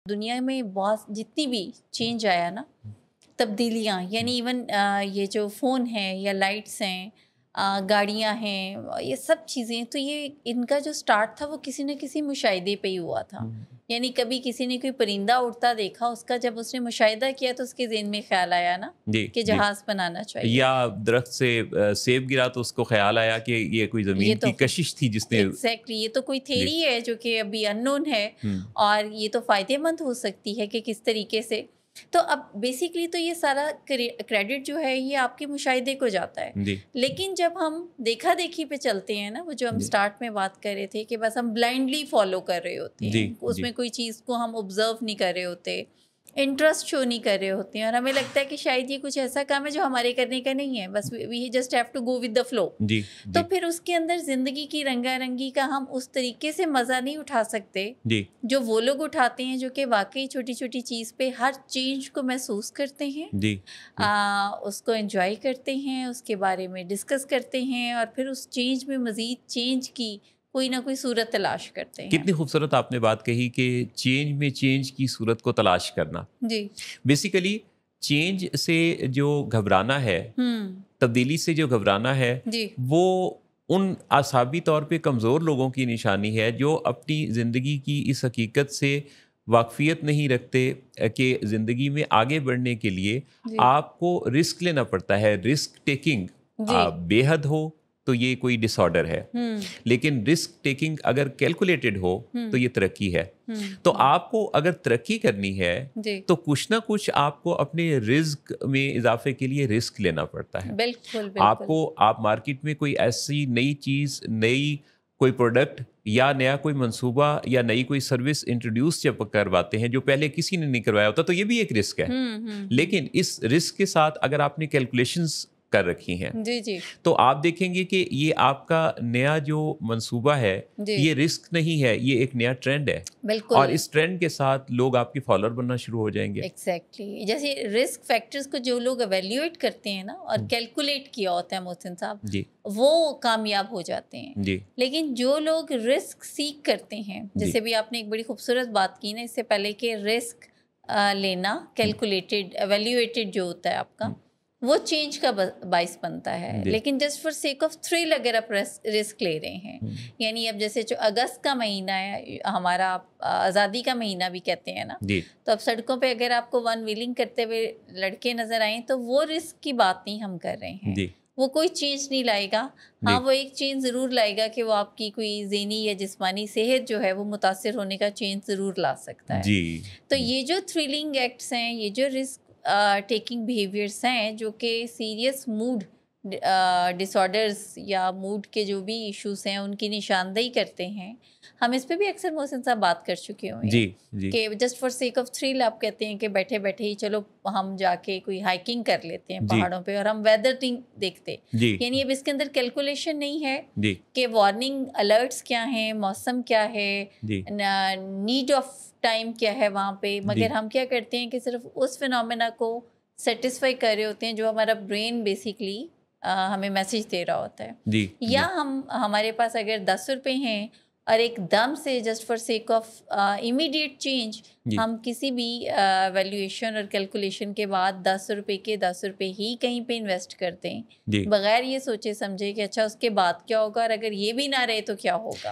دنیا میں بہت جتنی بھی چینج آیا نا، تبدیلیاں، یعنی ایون یہ جو فون ہے یا لائٹس ہیں، گاڑیاں ہیں، یہ سب چیزیں، تو یہ ان کا جو سٹارٹ تھا وہ کسی نہ کسی مشاہدے پہ ہی ہوا تھا. یعنی کبھی کسی نے کوئی پرندہ اڑتا دیکھا، اس کا جب اس نے مشاہدہ کیا تو اس کے ذہن میں خیال آیا نا کہ جہاز بنانا چاہیے. یا درخت سے سیب گرا تو اس کو خیال آیا کہ یہ کوئی زمین کی کشش تھی جس نے ایگزیکٹلی یہ تو کوئی تھیری ہے جو کہ ابھی ان نون ہے، اور یہ تو فائدے مند ہو سکتی ہے کہ کس طریقے سے. تو اب بیسیکلی تو یہ سارا کریڈٹ جو ہے یہ آپ کے مشاہدے کو جاتا ہے. لیکن جب ہم دیکھا دیکھی پہ چلتے ہیں نا، وہ جو ہم سٹارٹ میں بات کر رہے تھے کہ بس ہم بلائنڈلی فالو کر رہے ہوتے ہیں، اس میں کوئی چیز کو ہم آبزرو نہیں کر رہے ہوتے، انٹرسٹ شو نہیں کر رہے ہوتے ہیں، اور ہمیں لگتا ہے کہ شاید یہ کچھ ایسا کام ہے جو ہمارے کرنے کا نہیں ہے، بس we just have to go with the flow. تو پھر اس کے اندر زندگی کی رنگا رنگی کا ہم اس طریقے سے مزہ نہیں اٹھا سکتے جو وہ لوگ اٹھاتے ہیں، جو کہ واقعی چھوٹی چھوٹی چیز پہ ہر چینج کو محسوس کرتے ہیں، اس کو انجوائے کرتے ہیں، اس کے بارے میں ڈسکس کرتے ہیں، اور پھر اس چینج میں مزید چینج کی کوئی نہ کوئی صورت تلاش کرتے ہیں. کتنی خوبصورت آپ نے بات کہی کہ چینج میں چینج کی صورت کو تلاش کرنا. بیسیکلی چینج سے جو گھبرانا ہے، تبدیلی سے جو گھبرانا ہے، وہ ان اعصابی طور پہ کمزور لوگوں کی نشانی ہے جو اپنی زندگی کی اس حقیقت سے واقفیت نہیں رکھتے کہ زندگی میں آگے بڑھنے کے لیے آپ کو رسک لینا پڑتا ہے. رسک ٹیکنگ بے حد ہو تو یہ کوئی ڈس آرڈر ہے، لیکن رسک ٹیکنگ اگر کیلکولیٹڈ ہو تو یہ ترقی ہے. تو آپ کو اگر ترقی کرنی ہے تو کچھ نہ کچھ آپ کو اپنے رزق میں اضافے کے لیے رسک لینا پڑتا ہے. بالکل آپ مارکیٹ میں کوئی ایسی نئی چیز، نئی کوئی پروڈکٹ یا نیا کوئی منصوبہ یا نئی کوئی سروس انٹروڈیوس جب کرواتے ہیں جو پہلے کسی نے نہیں کروایا ہوتا، تو یہ بھی ایک رسک ہے. لیکن اس رسک کے ساتھ اگر آپ نے کیلکولیشنز کر رکھی ہیں تو آپ دیکھیں گے کہ یہ آپ کا نیا جو منصوبہ ہے یہ رسک نہیں ہے، یہ ایک نیا ٹرینڈ ہے. اور اس ٹرینڈ کے ساتھ لوگ آپ کے فالوور بننا شروع ہو جائیں گے. ایگزیکٹلی جیسے رسک فیکٹرز کو جو لوگ ایویلیویٹ کرتے ہیں نا اور کیلکولیٹ کیا ہوتا ہے محسن صاحب، وہ کامیاب ہو جاتے ہیں. لیکن جو لوگ رسک سیکھ کرتے ہیں، جیسے بھی آپ نے ایک بڑی خوبصورت بات کی نا اس سے پہلے کہ رسک لینا کیلکولیٹڈ ایویلیویٹڈ جو ہوتا ہے آپ کا، وہ چینج کا باعث بنتا ہے. لیکن just for sake of thrill اگر آپ رسک لے رہے ہیں، یعنی اب جیسے جو اگست کا مہینہ ہے ہمارا، آزادی کا مہینہ بھی کہتے ہیں نا، تو اب سڑکوں پہ اگر آپ کو ون ویلنگ کرتے ہوئے لڑکے نظر آئیں تو وہ رسک کی بات نہیں ہم کر رہے ہیں. وہ کوئی چینج نہیں لائے گا. ہاں وہ ایک چینج ضرور لائے گا کہ وہ آپ کی کوئی ذہنی یا جسمانی صحت جو ہے وہ متاثر ہونے کا چینج ضرور لا سکتا ہے. تو یہ جو تھرلنگ ایکٹس ہیں، یہ جو رسک ٹیکنگ بیہیویئرس ہیں، جو کہ سیریس موڈ ڈس آرڈرز یا موڈ کے جو بھی ایشوز ہیں ان کی نشاندہی کرتے ہیں. ہم اس پہ بھی اکثر محسن صاحب بات کر چکے ہوئے ہیں کہ just for sake of thrill آپ کہتے ہیں کہ بیٹھے بیٹھے ہی چلو ہم جا کے کوئی ہائکنگ کر لیتے ہیں پہاڑوں پہ، اور ہم ویدر نہیں دیکھتے. یعنی اب اس کے اندر کیلکولیشن نہیں ہے کہ وارننگ الرٹس کیا ہیں، موسم کیا ہے، نیڈ آف ٹائم کیا ہے وہاں پہ، مگر ہم کیا کرتے ہیں کہ صرف اس فینومینا کو سیٹسفائی کر رہے ہوتے ہیں جو ہمارا برین بیسیکلی ہمیں میسیج دے رہا ہوتا ہے. یا ہمارے پاس اگر 10 روپے ہیں اور ایک دم سے just for sake of immediate change ہم کسی بھی ویلیویشن اور کیلکولیشن کے بعد 10 روپے کے 10 روپے ہی کہیں پہ انویسٹ کرتے ہیں بغیر یہ سوچے سمجھے کہ اچھا اس کے بعد کیا ہوگا، اور اگر یہ بھی نہ رہے تو کیا ہوگا.